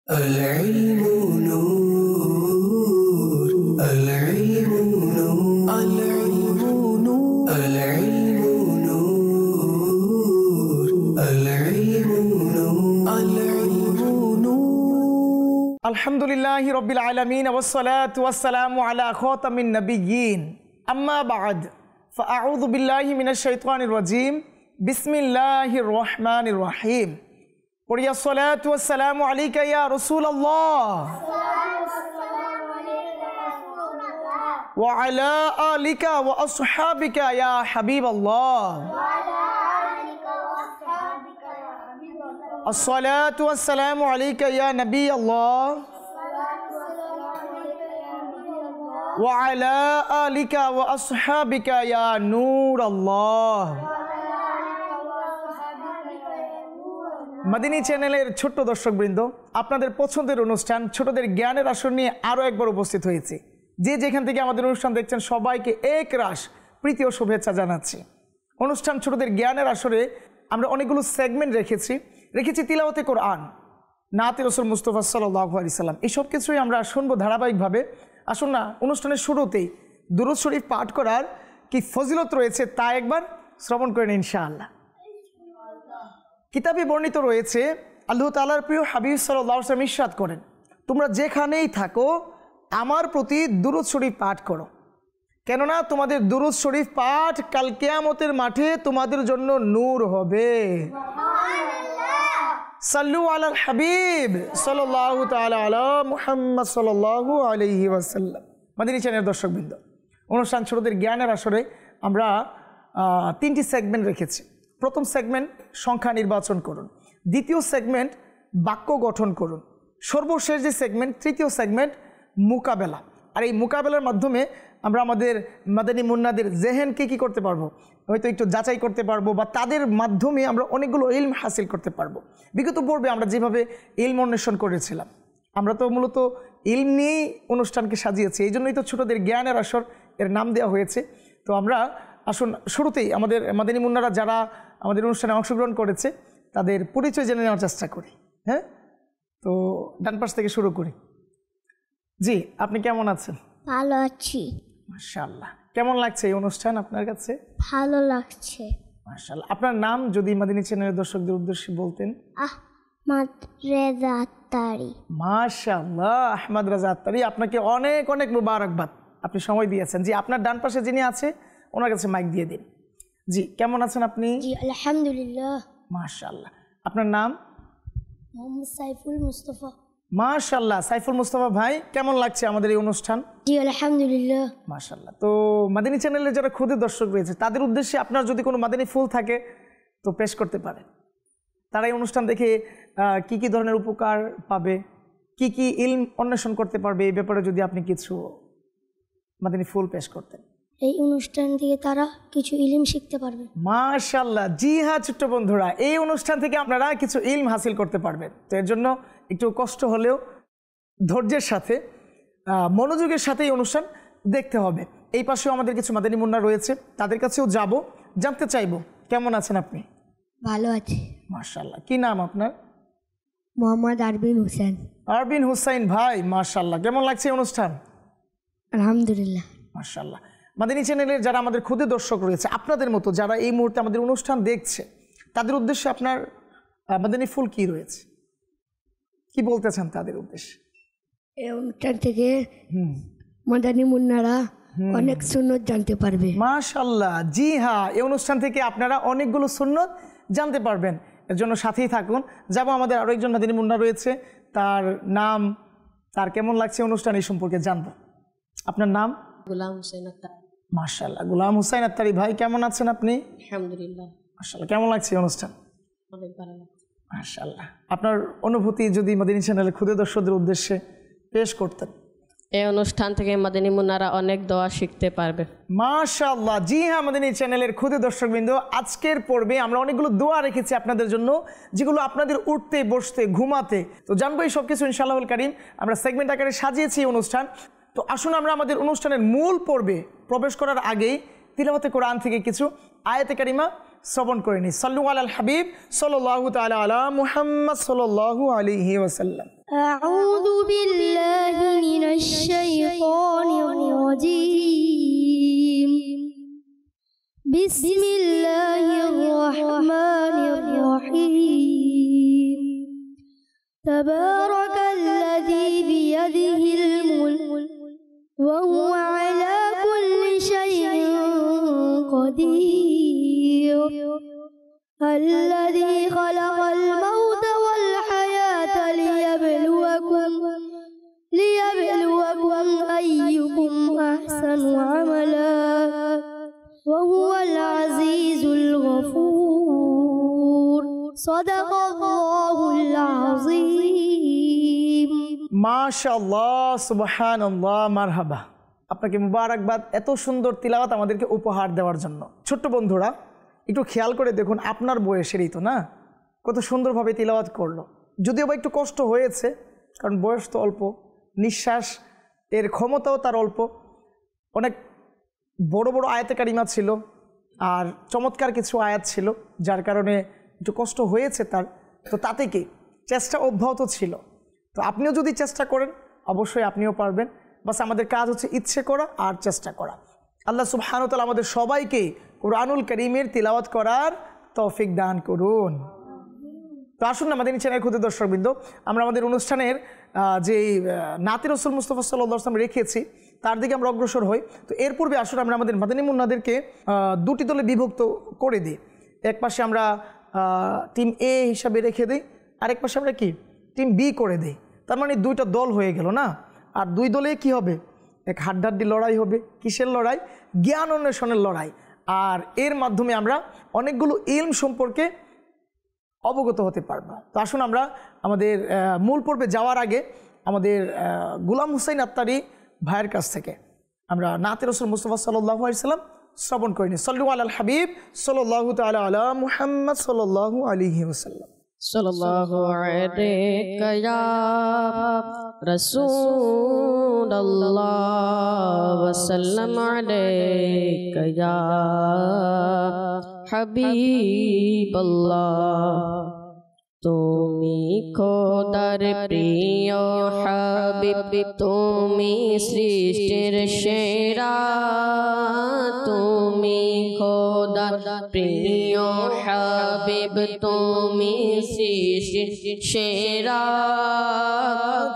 العلم نور العلم نور العلم نور العلم نور العلم نور العلم نور الحمد لله رب العالمين والصلاة والسلام على خاتم النبيين أما بعد فأعوذ بالله من الشيطان الرجيم بسم الله الرحمن الرحيم ويا الصلاة والسلام عليك يا رسول الله وعلى آلك وأصحابك يا حبيب الله الصلاة والسلام عليك يا نبي الله وعلى آلك وأصحابك يا نور الله মাদিনী চ্যানেলের ছোট্ট দর্শকবৃন্দ, আপনাদের পছন্দের অনুষ্ঠান ছোটদের জ্ঞানের আসর নিয়ে আরও একবার উপস্থিত হয়েছে। যে যেখান থেকে আমাদের অনুষ্ঠান দেখছেন সবাইকে এক রাশ প্রীতি ও শুভেচ্ছা জানাচ্ছি। অনুষ্ঠান ছোটদের জ্ঞানের আসরে আমরা অনেকগুলো সেগমেন্ট রেখেছি তিলাওয়াতে কোরআন, নাতে রাসূল মুস্তাফা সাল্লাল্লাহু আলাইহি সাল্লাম, এইসব কিছুই আমরা শুনবো ধারাবাহিকভাবে। আসুন না, অনুষ্ঠানের শুরুতেই দুরূদ শরীফ পাঠ করার কি ফজিলত রয়েছে তা একবার শ্রবণ করেন ইনশাআল্লাহ। কিতাবে বর্ণিত রয়েছে, আল্লাহ তাআলার প্রিয় হাবিব সাল্লাল্লাহু আলাইহি ওয়াসাল্লাম ইরশাদ করেন, তোমরা যেখানেই থাকো আমার প্রতি দুরূদ শরীফ পাঠ করো, কেননা তোমাদের দুরূদ শরীফ পাঠ কাল কিয়ামতের মাঠে তোমাদের জন্য নূর হবে। সাল্লু আলাল হাবিব সাল্লাল্লাহু তাআলা আলা মুহাম্মদ সাল্লাল্লাহু আলাইহি ওয়াসাল্লাম। মাদিনী চ্যানেলের দর্শকবৃন্দ, অনুষ্ঠান ছোটদের জ্ঞানের আসরে আমরা 3টি সেগমেন্ট রেখেছি। প্রথম সেগমেন্ট সংখ্যা নির্বাচন করুন, দ্বিতীয় সেগমেন্ট বাক্য গঠন করুন, সর্বশেষ যে সেগমেন্ট তৃতীয় সেগমেন্ট মোকাবেলা। আর এই মোকাবেলার মাধ্যমে আমরা আমাদের মাদানী মুন্নাদের জেহেনকে কী করতে পারবো, হয়তো একটু যাচাই করতে পারবো, বা তাদের মাধ্যমে আমরা অনেকগুলো ইলম হাসিল করতে পারবো। বিগত পর্বে আমরা যেভাবে ইলম অন্বেষণ করেছিলাম, আমরা তো মূলত ইলম নিয়েই অনুষ্ঠানকে সাজিয়েছি, এই জন্যই তো ছোটদের জ্ঞানের আসর এর নাম দেওয়া হয়েছে। তো আমরা আসুন শুরুতেই আমাদের মাদানী মুন্নারা যারা আমাদের অনুষ্ঠানে অংশগ্রহণ করেছে তাদের পরিচয় জেনে নেওয়ার চেষ্টা করি। হ্যাঁ, তো ডান পাশ থেকে শুরু করি। জি, আপনি কেমন আছেন? ভালো আছি। মাশাআল্লাহ। কেমন লাগছে এই অনুষ্ঠান আপনার কাছে? ভালো লাগছে। মাশাআল্লাহ। আপনার নাম যদি মাদিনী চ্যানেলের দর্শকদের উদ্দেশ্যে বলতেন। আহমদ রেজা আত্তারি। মাশাআল্লাহ, আহমদ রেজা আত্তারি, আপনাকে অনেক অনেক মুবারকবাদ, আপনি সময় দিয়েছেন। জি, আপনার ডান পাশে যিনি আছে ওনার কাছে মাইক দিয়ে দিন। জি, কেমন আছেন আপনি? জি আলহামদুলিল্লাহ। মাশাআল্লাহ। আপনার নাম? মোহাম্মদ সাইফুল মুস্তাফা। মাশাআল্লাহ, সাইফুল মুস্তাফা ভাই, কেমন লাগছে আমাদের এই অনুষ্ঠান? জি আলহামদুলিল্লাহ। মাশাআল্লাহ। তো মাদিনী চ্যানেলের যারা ক্ষুদে দর্শক রয়েছে তাদের উদ্দেশ্যে আপনার যদি কোনো মাদিনী ফুল থাকে তো পেশ করতে পারেন। তারা এই অনুষ্ঠান দেখে কি কি ধরনের উপকার পাবে, কি কি ইলম অন্বেষণ করতে পারবে, এই ব্যাপারে যদি আপনি কিছু মাদিনী ফুল পেশ করতেন। এই অনুষ্ঠান থেকে তারা কিছু ইলম শিখতে পারবে। মাশাআল্লাহ। জি হ্যাঁ ছোট্ট বন্ধুরা, এই অনুষ্ঠান থেকে আপনারা কিছু ইলম হাসিল করতে পারবেন। তো এর জন্য একটু কষ্ট হলেও ধৈর্যের সাথে মনোযোগের সাথে এই অনুষ্ঠান দেখতে হবে। এই পাশেও আমাদের কিছু মাদানী মুন্না রয়েছে, তাদের কাছেও যাব, জানতে চাইবো কেমন আছেন আপনি? ভালো আছি। মাশাআল্লাহ। কি নাম আপনার? মোহাম্মদ আরবিন হোসেন। আরবিন হুসাইন ভাই, মাশাআল্লাহ। কেমন লাগছে এই অনুষ্ঠান? আলহামদুলিল্লাহ। মাশাআল্লাহ। মাদিনী চ্যানেলের যারা আমাদের ক্ষুদে দর্শক রয়েছে, আপনাদের মতো যারা এই মুহূর্তে আমাদের অনুষ্ঠান দেখছে, তাদের উদ্দেশ্যে আপনার মাদিনী ফুল কি রয়েছে, কি বলতে চান তাদের উদ্দেশ্যে? এই অনুষ্ঠান থেকে মাদানী মুন্নারা অনেক সুন্নত জানতে পারবে। মাশাআল্লাহ। জি হ্যাঁ, এই অনুষ্ঠান থেকে আপনারা অনেকগুলো সুন্নত জানতে পারবেন। এর জন্য সাথেই থাকুন। যাব, আমাদের আরও একজন মাদিনী মুন্না রয়েছে, তার নাম, তার কেমন লাগছে অনুষ্ঠান এই সম্পর্কে জানবো। আপনার নাম? গোলাম হুসাইন আত্তারি। মাশাআল্লাহ। গোলাম হুসাইন আত্তারি ভাই, কেমন আছেন আপনি? আলহামদুলিল্লাহ। মাশাআল্লাহ। কেমন লাগছে এই অনুষ্ঠান? অনেক ভালো লাগছে। মাশাআল্লাহ। আপনার অনুভূতি যদি মাদিনী চ্যানেলের ক্ষুদে দর্শকদের উদ্দেশ্যে পেশ করতেন। এই অনুষ্ঠান থেকে মাদানী মুন্নারা অনেক দোয়া শিখতে পারবে। মাশাআল্লাহ। জি হ্যাঁ মাদিনী চ্যানেলের ক্ষুদে দর্শকবৃন্দ, আজকের পর্বে আমরা অনেকগুলো দোয়া রেখেছি আপনাদের জন্য, যেগুলো আপনাদের উঠতে বসতে ঘুমাতে তো জানবো এই সব কিছু ইনশাআল্লাহুল কারীম। আমরা সেগমেন্ট আকারে সাজিয়েছি এই অনুষ্ঠান। তো আসুন আমরা আমাদের অনুষ্ঠানের মূল পর্বে প্রবেশ করার আগেই তিলাওয়াতে কোরআন থেকে কিছু আয়াতে কারিমা শ্রবণ করে নিই। সাল্লু আলাল হাবিব সাল্লাল্লাহু তাআলা আলা মুহাম্মদ সাল্লাল্লাহু আলাইহি ওয়াসাল্লাম। أعوذ بالله من الشيطان الرجيم بسم الله الرحمن الرحيم تبارك الذي بيده الملك وهو على كل شيء قدير الذي خلق الموت والحياة ليبلوكم أيكم أحسن عملا وهو العزيز الغفور صدق الله العظيم মাশাআল্লাহ, সুবহানাল্লাহ, মারহাবা। আপনাকে মুবারকবাদ এত সুন্দর তিলাওয়াত আমাদেরকে উপহার দেওয়ার জন্য। ছোট্ট বন্ধুরা, একটু খেয়াল করে দেখুন, আপনার বয়সেরই তো না, কত সুন্দরভাবে তিলাওয়াত করলো। যদিও বা একটু কষ্ট হয়েছে, কারণ বয়স তো অল্প, নিঃশ্বাস এর ক্ষমতাও তার অল্প, অনেক বড় বড় আয়াতে কারিমা ছিল আর চমৎকার কিছু আয়াত ছিল, যার কারণে একটু কষ্ট হয়েছে তার। তো তাতে কি, চেষ্টা অব্যাহত ছিল। তো আপনিও যদি চেষ্টা করেন অবশ্যই আপনিও পারবেন। বাস আমাদের কাজ হচ্ছে ইচ্ছে করা আর চেষ্টা করা। আল্লাহ সুবহানাহু ওয়া তাআলা আমাদের সবাইকে কুরআনুল কারীমের তিলাওয়াত করার তৌফিক দান করুন। তো আসুন না মাদানী চ্যানেল ক্ষুদে দর্শকবৃন্দ, আমরা আমাদের অনুষ্ঠানের যে নাতে রাসূল মুস্তাফা সাল্লাল্লাহু আলাইহি ওয়াসাল্লাম রেখেছি তার দিকে আমরা অগ্রসর হই। তো এরপূর্বে আসুন আমরা আমাদের মাদানী মুন্নাদেরকে দুটি দলে বিভক্ত করে দিই। এক পাশে আমরা টিম এ হিসাবে রেখে দিই, আরেক পাশে আমরা কি টিম বি করে দিই। তার মানে দুইটা দল হয়ে গেল না। আর দুই দলে কি হবে, এক হাড্ডাহাড্ডি লড়াই হবে। কিসের লড়াই? জ্ঞান অন্বেষণের লড়াই। আর এর মাধ্যমে আমরা অনেকগুলো ইলম সম্পর্কে অবগত হতে পারবো। তো আসুন আমরা আমাদের মূল পর্বে যাওয়ার আগে আমাদের গোলাম হুসাইন আত্তারি ভাইয়ের কাছ থেকে আমরা নাতে রাসূল মুস্তাফা সাল্লাল্লাহু আলাইহি ওয়াসাল্লাম শ্রবণ করে নিই। সাল্লু আলাল হাবিব সাল্লাল্লাহু তাআলা আলা মুহাম্মদ সাল্লাল্লাহু আলাইহি ওয়াসাল্লাম। सल्लल्लाहु अलैका या रसूलल्लाह वसल्लम अलैका या हबीबल्लाह। তুমি খোদার প্রিয় হাবিব, তুমি সৃষ্টির সেরা, তুমি খোদার প্রিয় হাবিব, তুমি সৃষ্টির সেরা।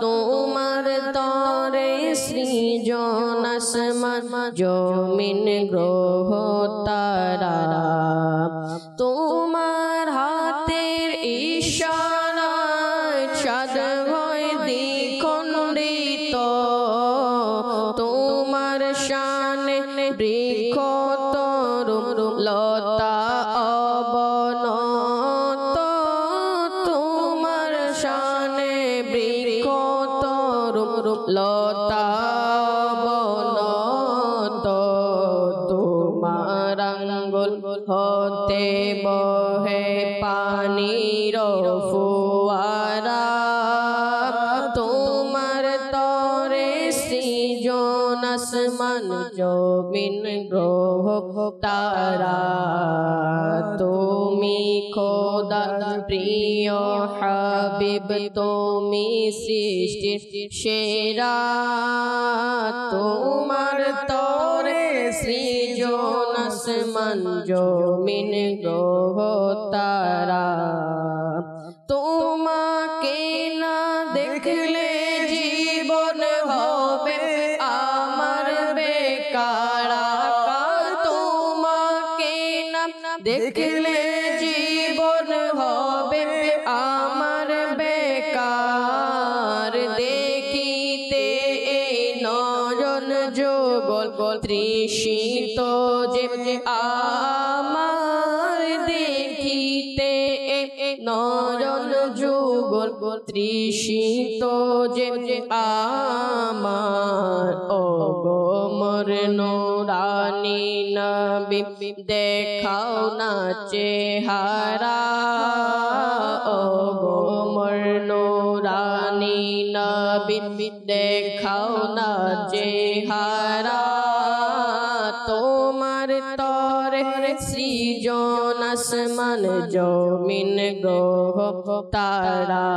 তোমার তরে সৃজন আসমান জমিন গ্রহ তারা, তোমার হাতের ইশারায় চাঁদ হয় দ্বিখণ্ডিত, তোমার শানে বৃক্ষ তরু লতা অবনত, তোমার শানে বৃক্ষ তরু লতা অবনত। তোমার আঙ্গুল হতে বহে পানির ফোয়ারা, তোমার তরে সৃজন আসমান জমিন গ্রহ তারা। তুমি খোদার প্রিয় হাবিব, তুমি সৃষ্টির সেরা, তোমার তরে সৃজন আসমান জমিন গ্রহ তারা। তোমাকে না দেখলে জীবন হবে আমার বেকার, তোমাকে না দেখলে জীবন হবে আমার বেকার। দেখিতে এই নয়ন যুগল তৃষিত যে আমার, দেখিতে নয়ন যুগল তৃষিত যে আমার। ও গো মোর নূরানী নবী, দেখাও না চেহারা, ও গো মোর নূরানী নবী, দেখাও না চেহারা। তোমার তরে সৃজন আসমান জমিন গ্রহ তারা,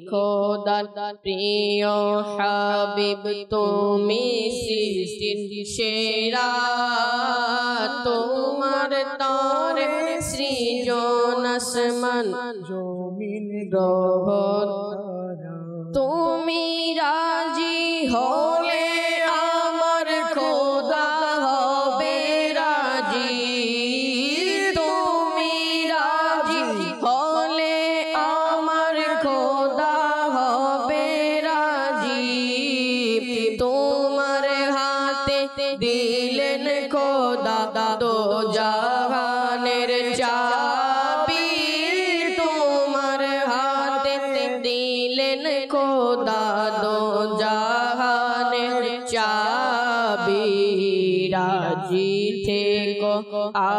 খোদার প্রিয় হাবিব তুমি সৃষ্টির সেরা তোমার তরে সৃজন আসমান জমিন গ্রহ তুমি রাজি হলে আমার খোদা হবে রাজি তুমি রাজি হলে আমার খোদা হবে রাজি তোমার হাতে দিলেন খোদা দো জাহানের চাবি তোমার হাতে দিলেন খোদা দো জাহানের চাবি রাজি থেকো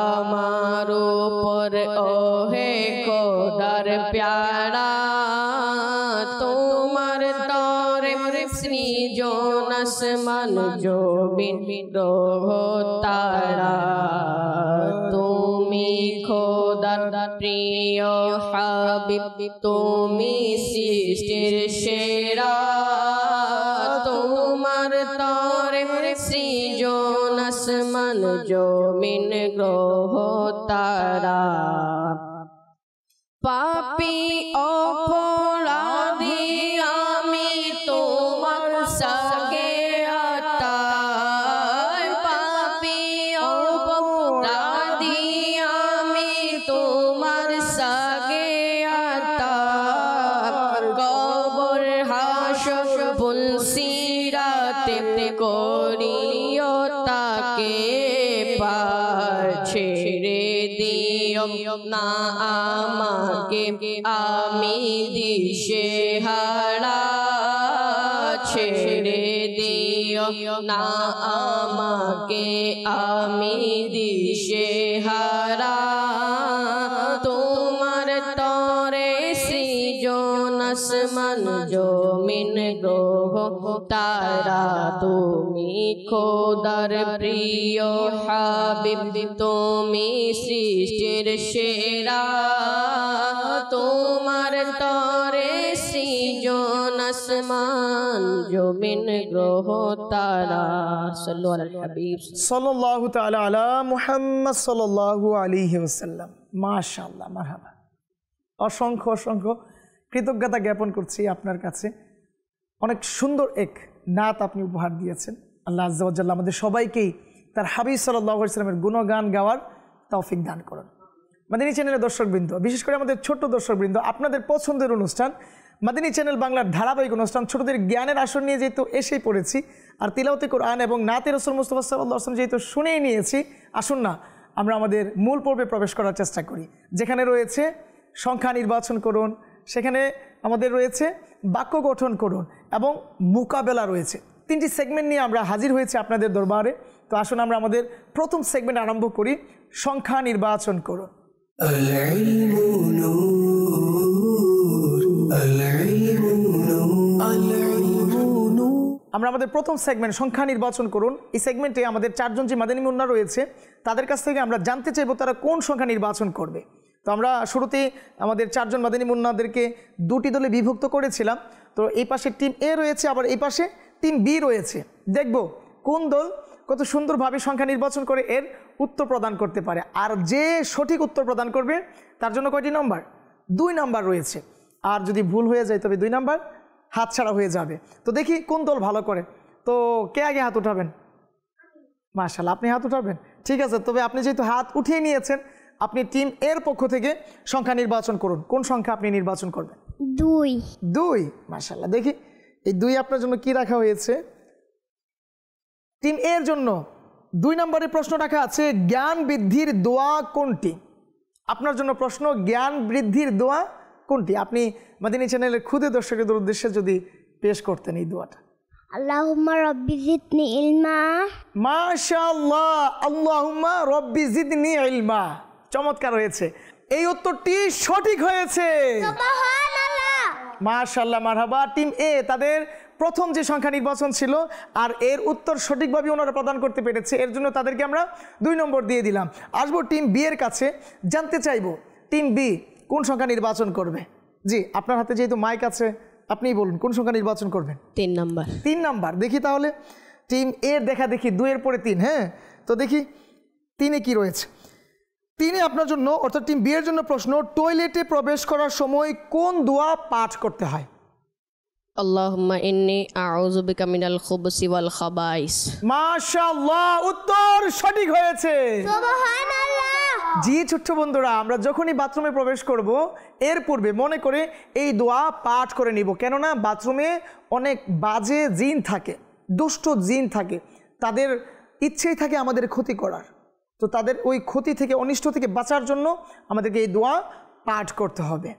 আমার উপর ওহে খোদার প্যারা তোমার তরে সৃজন আসমান জমিন গ্রহ তারা তুমি খোদার প্রিয় হাবিব তুমি সৃষ্টির সেরা তোমার তরে সৃজন আসমান জমিন গ্রহ তারা পাপী অপরাধী আমি তোমার সাগে আতাই পাপী অপরাধী আমি তোমার সাগে আতাই কবর হাসর পুলসিরাতে করিও তাকে পার ছেড়ে দিও না আমাকে আমি দিশে হারা ছেড়ে দিও না আমাকে আমি দিশে হারা তোমার তরে সৃজন আসমান জমিন গ্রহ তারা তুমি খোদার প্রিয় হাবিব তুমি সৃষ্টির সেরা তোমার তরে সৃজন আসমান জমিন গ্রহ তারা সাল্লু আলাল হাবিব সাল্লাল্লাহু তাআলা আলা মুহাম্মদ সাল্লাল্লাহু আলাইহি ওয়াসাল্লাম। মাশাআল্লাহ, মারহাবা। অসংখ্য অসংখ্য কৃতজ্ঞতা জ্ঞাপন করছি আপনার কাছে। অনেক সুন্দর এক নাত আপনি উপহার দিয়েছেন। আল্লাহ আজ্জা ওয়া জাল্লা আমাদের সবাইকেই তার হাবিব সাল্লাল্লাহু আলাইহি ওয়াসাল্লামের গুণগান গাওয়ার তৌফিক দান করুন। মাদানী চ্যানেলের দর্শকবৃন্দ, বিশেষ করে আমাদের ছোট্ট দর্শকবৃন্দ, আপনাদের পছন্দের অনুষ্ঠান মাদানী চ্যানেল বাংলার ধারাবাহিক অনুষ্ঠান ছোটদের জ্ঞানের আসর নিয়ে যেহেতু এসেই পড়েছি, আর তিলাওয়াতে কোরআন এবং নাতে রাসূল মুস্তাফা সাল্লাল্লাহু আলাইহি ওয়াসাল্লাম যেহেতু শুনেই নিয়েছি, আসুন না আমরা আমাদের মূল পর্বে প্রবেশ করার চেষ্টা করি, যেখানে রয়েছে সংখ্যা নির্বাচন করুন, সেখানে আমাদের রয়েছে বাক্য গঠন করুন এবং মোকাবেলা রয়েছে। তিনটি সেগমেন্ট নিয়ে আমরা হাজির হয়েছি আপনাদের দরবারে। তো আসুন আমরা আমাদের প্রথম সেগমেন্ট আরম্ভ করি, সংখ্যা নির্বাচন করুন। العلم نور العلم نور العلم نور আমরা আমাদের প্রথম সেগমেন্ট সংখ্যা নির্বাচন করুন, এই সেগমেন্টে আমাদের চারজন যে মাদানী মুন্না রয়েছে তাদের কাছ থেকে আমরা জানতে চাইবো তারা কোন সংখ্যা নির্বাচন করবে। তো আমরা শুরুতে আমাদের চারজন মাদানী মুন্নাদেরকে দুটি দলে বিভক্ত করেছিলাম। তো এই পাশে টিম এ রয়েছে, আবার এই পাশে টিম বি রয়েছে। দেখব কোন দল কত সুন্দরভাবে সংখ্যা নির্বাচন করে এর উত্তর প্রদান করতে পারে। আর যে সঠিক উত্তর প্রদান করবে তার জন্য কয়টি নাম্বার? 2 নাম্বার রয়েছে। আর যদি ভুল হয়ে যায় তবে 2 নাম্বার হাতছাড়া হয়ে যাবে। তো দেখি কোন দল ভালো করে। তো কে আগে হাত উঠাবেন? মাশাআল্লাহ, আপনি হাত উঠাবেন। ঠিক আছে, তবে আপনি যেহেতু হাত উঠিয়ে নিয়েছেন, আপনি টিম এর পক্ষ থেকে সংখ্যা নির্বাচন করুন। কোন সংখ্যা আপনি নির্বাচন করবেন? 2 মাশাআল্লাহ, দেখি এই 2 আপনার জন্য কি রাখা হয়েছে। টিম এর জন্য 2 নম্বরের প্রশ্ন রাখা আছে, জ্ঞান বৃদ্ধির দোয়া কোনটি? আপনার জন্য প্রশ্ন, জ্ঞান বৃদ্ধির দোয়া কোনটি? আপনি মাদানী চ্যানেলের ক্ষুদে দর্শকদের উদ্দেশ্যে যদি পেশ করতেন এই দোয়াটা। আল্লাহুম্মা রব্বি জিদনি ইলমা। মাশাআল্লাহ, আল্লাহুম্মা রব্বি জিদনি ইলমা। চমৎকার হয়েছে, এই উত্তরটি সঠিক হয়েছে। সুবহানাল্লাহ, মাশাআল্লাহ, মারহাবা। টিম এ তাদের প্রথম যে সংখ্যা নির্বাচন ছিল আর এর উত্তর সঠিকভাবে ওনারা প্রদান করতে পেরেছে, এর জন্য তাদেরকে আমরা 2 নম্বর দিয়ে দিলাম। আসবো টিম বি এর কাছে, জানতে চাইবো টিম বি কোন সংখ্যা নির্বাচন করবে। জি, আপনার হাতে যেহেতু মাইক আছে আপনিই বলুন কোন সংখ্যা নির্বাচন করবেন? 3 নাম্বার। 3 নাম্বার। দেখি তাহলে টিম এর দেখা দেখি 2 এর পরে 3। হ্যাঁ, তো দেখি 3-এ কি রয়েছে। 3-এ আপনার জন্য অর্থাৎ টিম বি এর জন্য প্রশ্ন, টয়লেটে প্রবেশ করার সময় কোন দোয়া পাঠ করতে হয়? আল্লাহুম্মা ইন্নী আউযু বিকা মিনাল খুবুসি ওয়াল খাবাইস। মাশাআল্লাহ, উত্তর সঠিক হয়েছে। সুবহানাল্লাহ। জি ছোট্ট বন্ধুরা, আমরা যখনই বাথরুমে প্রবেশ করব এর পূর্বে মনে করে এই দোয়া পাঠ করে নিব, কেননা বাথরুমে অনেক বাজে জিন থাকে, দুষ্ট জিন থাকে, তাদের ইচ্ছেই থাকে আমাদের ক্ষতি করার। তো তাদের ওই ক্ষতি থেকে, অনিষ্ট থেকে বাঁচার জন্য আমাদেরকে এই দোয়া পাঠ করতে হবে।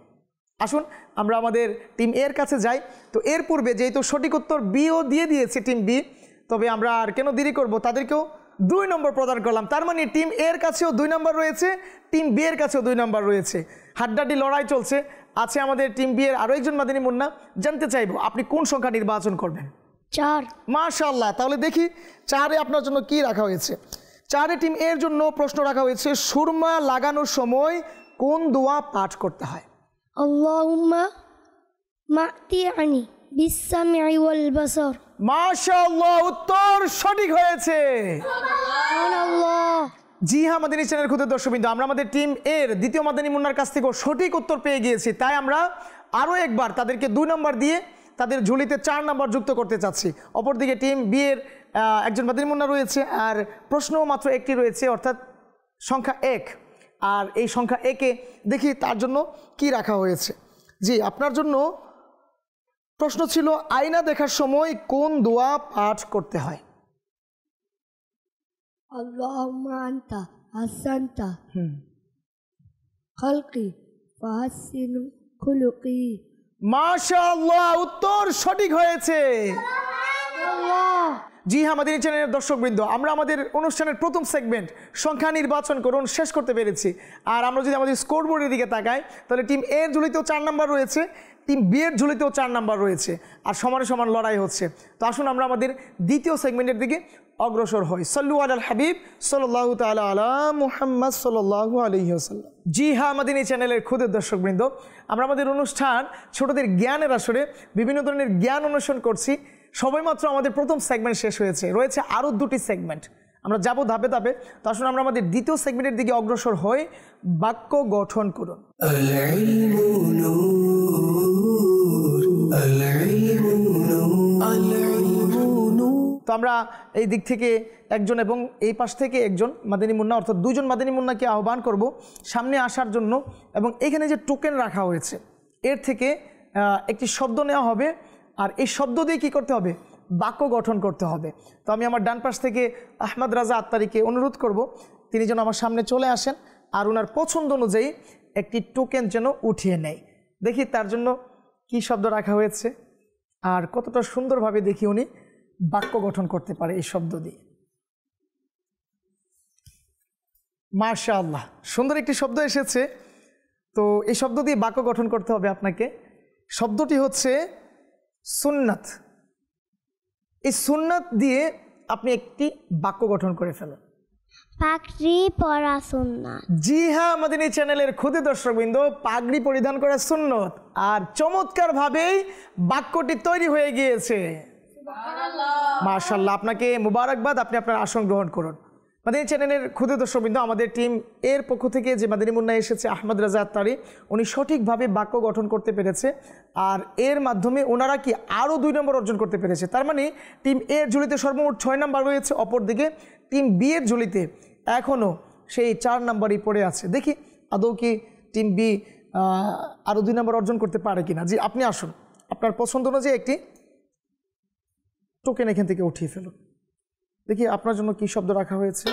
আসুন আমরা আমাদের টিম এর কাছে যাই। তো এর পূর্বে যেহেতু সঠিক উত্তর বিও দিয়ে দিয়েছে টিম বি, তবে আমরা আর কেন দেরি করব, তাদেরকেও 2 নম্বর প্রদান করলাম। তার মানে টিম এর কাছেও 2 নম্বর রয়েছে, টিম বি এর কাছেও 2 নম্বর রয়েছে। হাড্ডাহাড্ডি লড়াই চলছে। আছে আমাদের টিম বি এর আরও একজন মাদানী মুন্না। জানতে চাইবো আপনি কোন সংখ্যা নির্বাচন করবেন? 4। মাশাআল্লাহ, তাহলে দেখি 4-এ আপনার জন্য কি রাখা হয়েছে। 4-এ টিম এর জন্য প্রশ্ন রাখা হয়েছে, সুরমা লাগানোর সময় কোন দোয়া পাঠ করতে হয়? আল্লাহুম্মা মা'তি'নি বিস-সাম'i ওয়াল বাসার। মাশাআল্লাহ, উত্তর সঠিক হয়েছে। সুবহানাল্লাহ। জি হ্যাঁ, মাদানী চ্যানেল খুদে দর্শকবৃন্দ, আমরা আমাদের টিম এর দ্বিতীয় মাদানী মুন্নার কাছ থেকেও সঠিক উত্তর পেয়ে গিয়েছি। তাই আমরা আরও একবার তাদেরকে 2 নম্বর দিয়ে তাদের ঝুলিতে 4 নম্বর যুক্ত করতে চাচ্ছি। অপরদিকে টিম বি এর একজন মাদানী মুন্না রয়েছে, আর প্রশ্নও মাত্র একটি রয়েছে, অর্থাৎ সংখ্যা 1। আর এই সংখ্যা 1-এ দেখি তার জন্য কি রাখা হয়েছে। জি, আপনার জন্য প্রশ্ন ছিল, আয়না দেখার সময় কোন দোয়া পাঠ করতে হয়? আল্লাহুম্মা আনতা হাসানতা খালকি ফাহসিন খুলুকি। মাশাআল্লাহ, উত্তর সঠিক হয়েছে। আল্লাহ। জি হ্যাঁ, মাদানী চ্যানেলের দর্শকবৃন্দ, আমরা আমাদের অনুষ্ঠানের প্রথম সেগমেন্ট সংখ্যা নির্বাচন করুন শেষ করতে পেরেছি। আর আমরা যদি আমাদের স্কোরবোর্ডের দিকে তাকাই, তাহলে টিম এর ঝুলিতেও 4 নম্বর রয়েছে, টিম বি এর ঝুলিতেও 4 নম্বর রয়েছে, আর সমানে সমান লড়াই হচ্ছে। তো আসুন আমরা আমাদের দ্বিতীয় সেগমেন্টের দিকে অগ্রসর হই। সাল্লু আলাল হাবিব সাল্লাল্লাহু তাআলা আলা মুহাম্মদ সাল্লাল্লাহু আলাইহি ওয়াসাল্লাম। জি হ্যাঁ, মাদানী চ্যানেলের ক্ষুদে দর্শকবৃন্দ, আমরা আমাদের অনুষ্ঠান ছোটদের জ্ঞানের আসরে বিভিন্ন ধরনের জ্ঞান অনুসরণ করছি। সবেমাত্র আমাদের প্রথম সেগমেন্ট শেষ হয়েছে, রয়েছে আরও 2টি সেগমেন্ট। আমরা যাব ধাপে ধাপে। তো আসুন আমরা আমাদের দ্বিতীয় সেগমেন্টের দিকে অগ্রসর হই, বাক্য গঠন করুন। العلم نور العلم نور العلم نور। তো আমরা এই দিক থেকে একজন এবং এই পাশ থেকে একজন মাদানী মুন্না, অর্থাৎ 2 জন মাদানী মুন্নাকে আহ্বান করব সামনে আসার জন্য। এবং এখানে যে টোকেন রাখা হয়েছে এর থেকে একটি শব্দ নেওয়া হবে, আর এই শব্দ দিয়ে কী করতে হবে? বাক্য গঠন করতে হবে। তো আমি আমার ডান পাশ থেকে আহমদ রাজা আত্তারিকে অনুরোধ করব তিনি যেন আমার সামনে চলে আসেন, আর ওনার পছন্দ অনুযায়ী একটি টোকেন যেন উঠিয়ে নেয়। দেখি তার জন্য কি শব্দ রাখা হয়েছে, আর কতটা সুন্দরভাবে দেখি উনি বাক্য গঠন করতে পারে এই শব্দ দিয়ে। মাশাআল্লাহ, সুন্দর একটি শব্দ এসেছে। তো এই শব্দ দিয়ে বাক্য গঠন করতে হবে আপনাকে। শব্দটি হচ্ছে সুন্নাত। এই সুন্নাত দিয়ে আপনি একটি বাক্য গঠন করে ফেলেন। পাগড়ি পরা সুন্নাত। জি হ্যাঁ, মাদানী চ্যানেলের ক্ষুদে দর্শকবৃন্দ, পাগড়ি পরিধান করা সুন্নত, আর চমৎকারভাবেই বাক্যটি তৈরি হয়ে গিয়েছে। মাশাআল্লাহ, আপনাকে মুবারকবাদ, আপনি আপনার আসন গ্রহণ করুন। মাদানী চ্যানেলের ক্ষুদে দর্শকবৃন্দ, আমাদের টিম এর পক্ষ থেকে যে মাদানী মুন্না এসেছে আহমদ রাজা আত্তারি, উনি সঠিকভাবে বাক্য গঠন করতে পেরেছে, আর এর মাধ্যমে ওনারা কি আরও 2 নম্বর অর্জন করতে পেরেছে। তার মানে টিম এর ঝুলিতে সর্বমোট 6 নম্বর রয়েছে, অপরদিকে টিম বি এর ঝুলিতে এখনও সেই 4 নম্বরই পড়ে আছে। দেখি আদৌ কি টিম বি আরও 2 নম্বর অর্জন করতে পারে কিনা। জি, আপনি আসুন, আপনার পছন্দ অনুযায়ী একটি টোকেন এখান থেকে উঠিয়ে ফেলুন। দেখি আপনার জন্য কি শব্দ রাখা হয়েছে।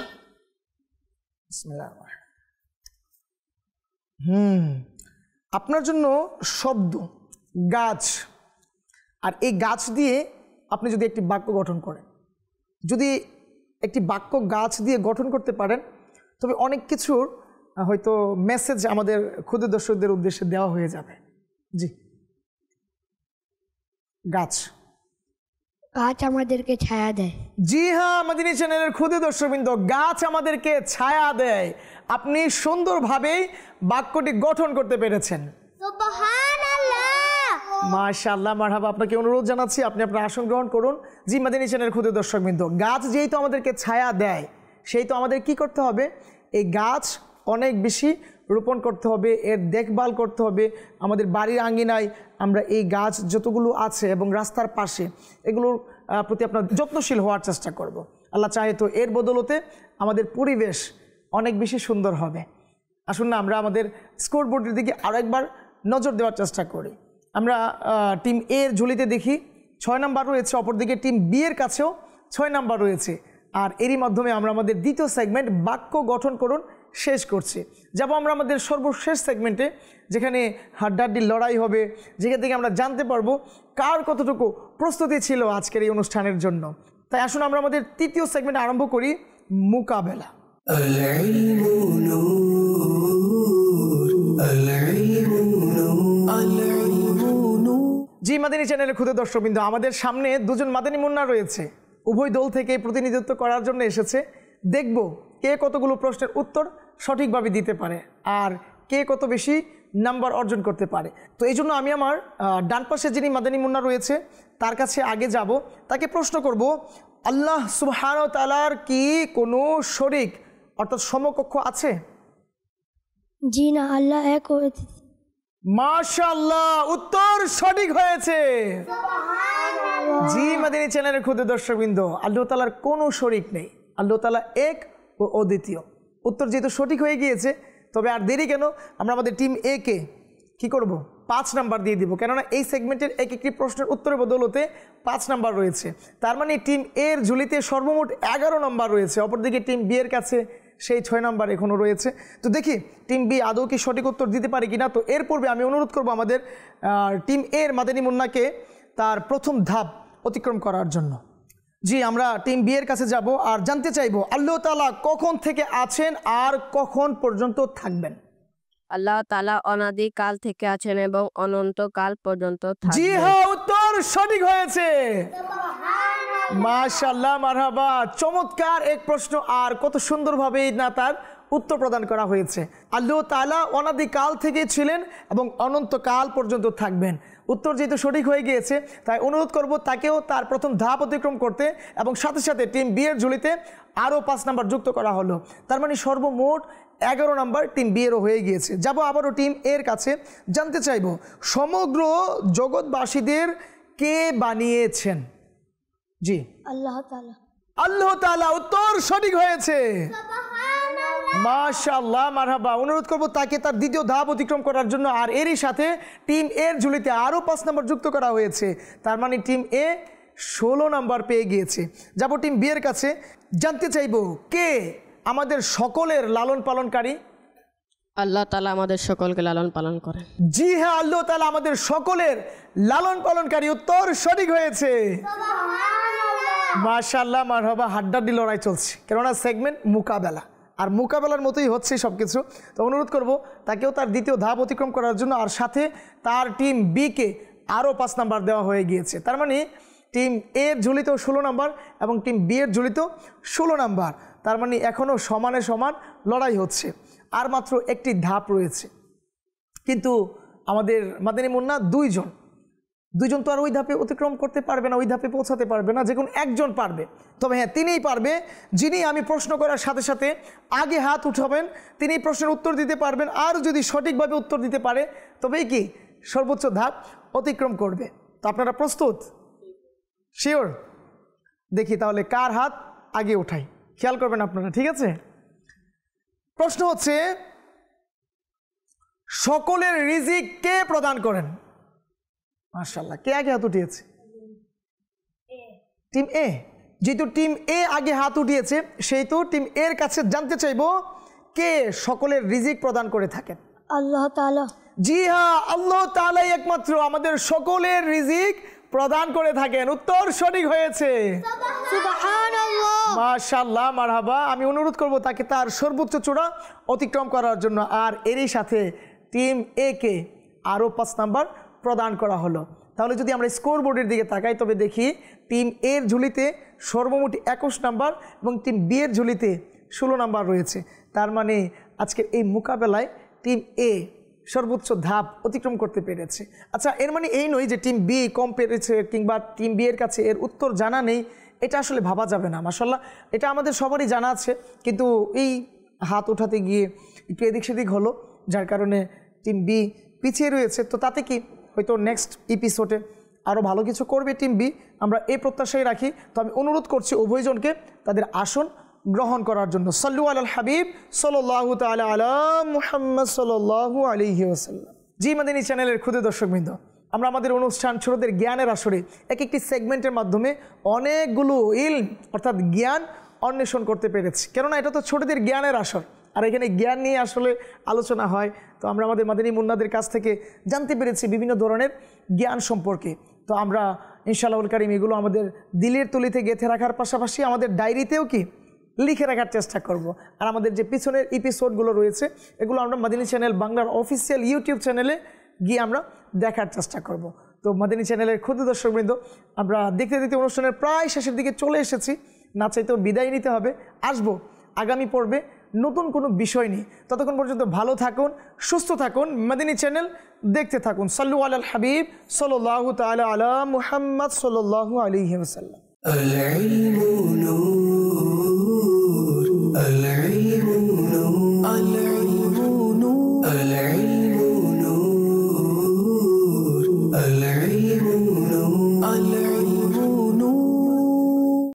আপনার জন্য শব্দ গাছ, আর এই গাছ দিয়ে আপনি যদি একটি বাক্য গঠন করেন, যদি একটি বাক্য গাছ দিয়ে গঠন করতে পারেন, তবে অনেক কিছুর হয়তো মেসেজ আমাদের ক্ষুদে দর্শকদের উদ্দেশ্যে দেওয়া হয়ে যাবে। জি, গাছ। গাছ আমাদেরকে ছায়া দেয়। জি হ্যাঁ, মাদানী চ্যানেলের ক্ষুদে দর্শকবৃন্দ, গাছ আমাদেরকে ছায়া দেয়। আপনি সুন্দরভাবেই বাক্যটি গঠন করতে পেরেছেন। সুবহানাল্লাহ। মাশাআল্লাহ, মারহাবা। আপনাকে অনুরোধ জানাচ্ছি আপনি আপনার আসন গ্রহণ করুন। জি মাদানী চ্যানেলের ক্ষুদে দর্শকবৃন্দ, গাছ যেই তো আমাদেরকে ছায়া দেয়, সেই তো আমাদের কি করতে হবে? এই গাছ অনেক বেশি রোপণ করতে হবে, এর দেখভাল করতে হবে। আমাদের বাড়ির আঙ্গিনায় আমরা এই গাছ যতগুলো আছে এবং রাস্তার পাশে এগুলোর প্রতি আপনার যত্নশীল হওয়ার চেষ্টা করব। আল্লাহ চাহে তো এর বদলতে আমাদের পরিবেশ অনেক বেশি সুন্দর হবে। আসুন না আমরা আমাদের স্কোরবোর্ডের দিকে আরও একবার নজর দেওয়ার চেষ্টা করি। আমরা টিম এ এর ঝুলিতে দেখি 6 নাম্বার রয়েছে, অপরদিকে টিম বি এর কাছেও 6 নাম্বার রয়েছে। আর এরই মাধ্যমে আমরা আমাদের দ্বিতীয় সেগমেন্ট বাক্য গঠন করুন শেষ করছি। যাব আমরা আমাদের সর্বশেষ সেগমেন্টে, যেখানে হাড্ডাহাড্ডি লড়াই হবে, যেখান থেকে আমরা জানতে পারবো কার কতটুকু প্রস্তুতি ছিল আজকের এই অনুষ্ঠানের জন্য। তাই আসুন আমরা আমাদের তৃতীয় সেগমেন্ট আরম্ভ করি, মোকাবেলা। العلم نور العلم نور العلم نور জি মাদানী চ্যানেলের ক্ষুদে দর্শকবৃন্দ, আমাদের সামনে দুজন মাদানী মুন্না রয়েছে, উভয় দল থেকে প্রতিনিধিত্ব করার জন্য এসেছে। দেখব কে কতগুলো প্রশ্নের উত্তর সঠিকভাবে দিতে পারে আর কে কত বেশি নাম্বার অর্জন করতে পারে। তো এই জন্য আমি আমার ডান পাশে যিনি মাদানী মুন্না রয়েছে তার কাছে আগে যাব, তাকে প্রশ্ন করব, আল্লাহ সুবহানাহু ওয়া তাআলার কি কোনো শরীক অর্থাৎ সমকক্ষ আছে? জি না, আল্লাহ এক ও মাশাআল্লাহ, উত্তর সঠিক হয়েছে। জি মাদানী চ্যানেলের ক্ষুদে দর্শকবৃন্দ, আল্লাহ তাআলার কোনো শরীক নেই, আল্লাহ তাআলা এক ও অদ্বিতীয়। উত্তর যেহেতু সঠিক হয়ে গিয়েছে, তবে আর দেরি কেন, আমরা আমাদের টিম এ কে কী করব? 5 নাম্বার দিয়ে দিব, কেননা এই সেগমেন্টের এক একটি প্রশ্নের উত্তরের বদলতে 5 নাম্বার রয়েছে। তার মানে টিম এর ঝুলিতে সর্বমোট 11 নাম্বার রয়েছে, অপরদিকে টিম বি এর কাছে সেই 6 নাম্বার এখনও রয়েছে। তো দেখি টিম বি আদৌ কি সঠিক উত্তর দিতে পারে কিনা। তো এর পূর্বে আমি অনুরোধ করব আমাদের টিম এর মাদানী মুন্নাকে তার প্রথম ধাপ অতিক্রম করার জন্য। জি আমরা টিম বি এর কাছে যাব আর জানতে চাইবো আল্লাহ তাআলা কখন থেকে আছেন আর কখন পর্যন্ত থাকবেন? আল্লাহ তাআলা অনাদি কাল থেকে আছেন এবং অনন্ত কাল পর্যন্ত জি থাকবেন। হ্যাঁ, উত্তর সঠিক হয়েছে। মাশাআল্লাহ, মারহাবা, চমৎকার এক প্রশ্ন, আর কত সুন্দরভাবে না তার উত্তর প্রদান করা হয়েছে। আল্লাহ তাআলা অনাদি কাল থেকে ছিলেন এবং অনন্ত কাল পর্যন্ত থাকবেন। উত্তর যেহেতু সঠিক হয়ে গিয়েছে, তাই অনুরোধ করব তাকেও তার প্রথম ধাপ অতিক্রম করতে, এবং সাথে সাথে টিম বি এর ঝুলিতে আরও 5 নাম্বার যুক্ত করা হলো। তার মানে সর্বমোট 11 নাম্বার টিম বি এরও হয়ে গিয়েছে। যাব আবারও টিম এর কাছে, জানতে চাইব সমগ্র জগৎবাসীদের কে বানিয়েছেন? জি আল্লাহ তাআলা। আল্লাহ তাআলা, উত্তর সঠিক হয়েছে। মাশাআল্লাহ, মারহাবা। অনুরোধ করব তাকে তার দ্বিতীয় ধাপ অতিক্রম করার জন্য, আর এরই সাথে টিম এর ঝুলিতে আরও 5 নাম্বার যুক্ত করা হয়েছে। তার মানে টিম এ 16 নাম্বার পেয়ে গিয়েছে। যাব টিম বি এর কাছে, জানতে চাইব কে আমাদের সকলের লালন পালনকারী? আল্লাহ তাআলা আমাদের সকলকে লালন পালন করেন। জি হ্যাঁ, আল্লাহ তাআলা আমাদের সকলের লালন পালনকারী। উত্তর সঠিক হয়েছে। মাশাআল্লাহ, মারহাবা। হাড্ডাহাড্ডি লড়াই চলছে, কেননা সেগমেন্ট মোকাবেলা, আর মোকাবেলার মতোই হচ্ছে সব কিছু। তো অনুরোধ করব তাকেও তার দ্বিতীয় ধাপ অতিক্রম করার জন্য, আর সাথে তার টিম বিকে আরও 5 নাম্বার দেওয়া হয়ে গিয়েছে। তার মানে টিম এর ঝুলিতেও 16 নাম্বার এবং টিম বি এর ঝুলিতেও 16 নাম্বার। তার মানে এখনও সমানে সমান লড়াই হচ্ছে, আর মাত্র একটি ধাপ রয়েছে। কিন্তু আমাদের মাদানী মুন্না দুইজন তো আর ওই ধাপে অতিক্রম করতে পারবে না, ওই ধাপে পৌঁছাতে পারবে না, যে কোনো একজন পারবে। তবে হ্যাঁ, তিনিই পারবে যিনি আমি প্রশ্ন করার সাথে সাথে আগে হাত উঠাবেন, তিনি প্রশ্নের উত্তর দিতে পারবেন, আর যদি সঠিকভাবে উত্তর দিতে পারে তবেই কি সর্বোচ্চ ধাপ অতিক্রম করবে। তো আপনারা প্রস্তুত? শিওর? দেখি তাহলে কার হাত আগে ওঠাই, খেয়াল করবেন আপনারা, ঠিক আছে? প্রশ্ন হচ্ছে, সকলের রিজিক কে প্রদান করেন? মাশাআল্লাহ, কে আগে হাত উঠিয়েছে? টিম এ। যেহেতু টিম এ আগে হাত উঠিয়েছে, সেই তো টিম এর কাছে জানতে চাইব কে সকলের রিজিক প্রদান করে থাকেন? আল্লাহ তাআলা। জি হ্যাঁ, আল্লাহ তাআলাই একমাত্র আমাদের সকলের রিজিক প্রদান করে থাকেন। উত্তর সঠিক হয়েছে। সুবহানাল্লাহ। মাশাআল্লাহ, মারহাবা। আমি অনুরোধ করব তাকে তার সর্বোচ্চ চূড়া অতিক্রম করার জন্য, আর এরই সাথে টিম এ কে আরও 5 নাম্বার প্রদান করা হলো। তাহলে যদি আমরা স্কোর বোর্ডের দিকে তাকাই, তবে দেখি টিম এর ঝুলিতে সর্বমোট 21 নাম্বার এবং টিম বি এর ঝুলিতে 16 নাম্বার রয়েছে। তার মানে আজকের এই মোকাবেলায় টিম এ সর্বোচ্চ ধাপ অতিক্রম করতে পেরেছে। আচ্ছা, এর মানে এই নয় যে টিম বি কম পেরেছে কিংবা টিম বি এর কাছে এর উত্তর জানা নেই, এটা আসলে ভাবা যাবে না। মাশাআল্লাহ, এটা আমাদের সবারই জানা আছে, কিন্তু এই হাত ওঠাতে গিয়ে একটু এদিক সেদিক হলো, যার কারণে টিম বি পিছিয়ে রয়েছে। তো তাতে কি হয়তো নেক্সট এপিসোডে আরও ভালো কিছু করবে টিম বি, আমরা এই প্রত্যাশাই রাখি। তো আমি অনুরোধ করছি উভয়জনকে তাদের আসন গ্রহণ করার জন্য। সাল্লু আলাল হাবিব সাল্লাল্লাহু তাআলা আলা মুহাম্মদ সাল্লাল্লাহু আলাইহি ওয়াসাল্লাম। জি মাদানী চ্যানেলের ক্ষুদে দর্শকবৃন্দ, আমরা আমাদের অনুষ্ঠান ছোটদের জ্ঞানের আসরে এক একটি সেগমেন্টের মাধ্যমে অনেকগুলো ইলম অর্থাৎ জ্ঞান অন্বেষণ করতে পেরেছি। কেননা এটা তো ছোটদের জ্ঞানের আসর, আর এখানে জ্ঞান নিয়ে আসলে আলোচনা হয়। তো আমরা আমাদের মাদানী মুন্নাদের কাছ থেকে জানতে পেরেছি বিভিন্ন ধরনের জ্ঞান সম্পর্কে। তো আমরা ইনশাআল্লাহুল কারীম এগুলো আমাদের দিলের তুলিতে গেঁথে রাখার পাশাপাশি আমাদের ডায়েরিতেও কি লিখে রাখার চেষ্টা করব। আর আমাদের যে পিছনের এপিসোডগুলো রয়েছে এগুলো আমরা মাদানী চ্যানেল বাংলার অফিসিয়াল ইউটিউব চ্যানেলে গিয়ে আমরা দেখার চেষ্টা করব। তো মাদানী চ্যানেলের ক্ষুদ্র দর্শকবৃন্দ, আমরা দেখতে দেখতে অনুষ্ঠানের প্রায় শেষের দিকে চলে এসেছি, না চাইতেও বিদায় নিতে হবে। আসবো আগামী পর্বে নতুন কোনো বিষয় নিয়ে। ততক্ষণ পর্যন্ত ভালো থাকুন, সুস্থ থাকুন, মাদানী চ্যানেল দেখতে থাকুন। সাল্লু আলাল হাবিব সাল্লাল্লাহু তাআলা আলা মুহাম্মদ সাল্লাল্লাহু আলাইহি ওয়াসাল্লাম। العلم نور العلم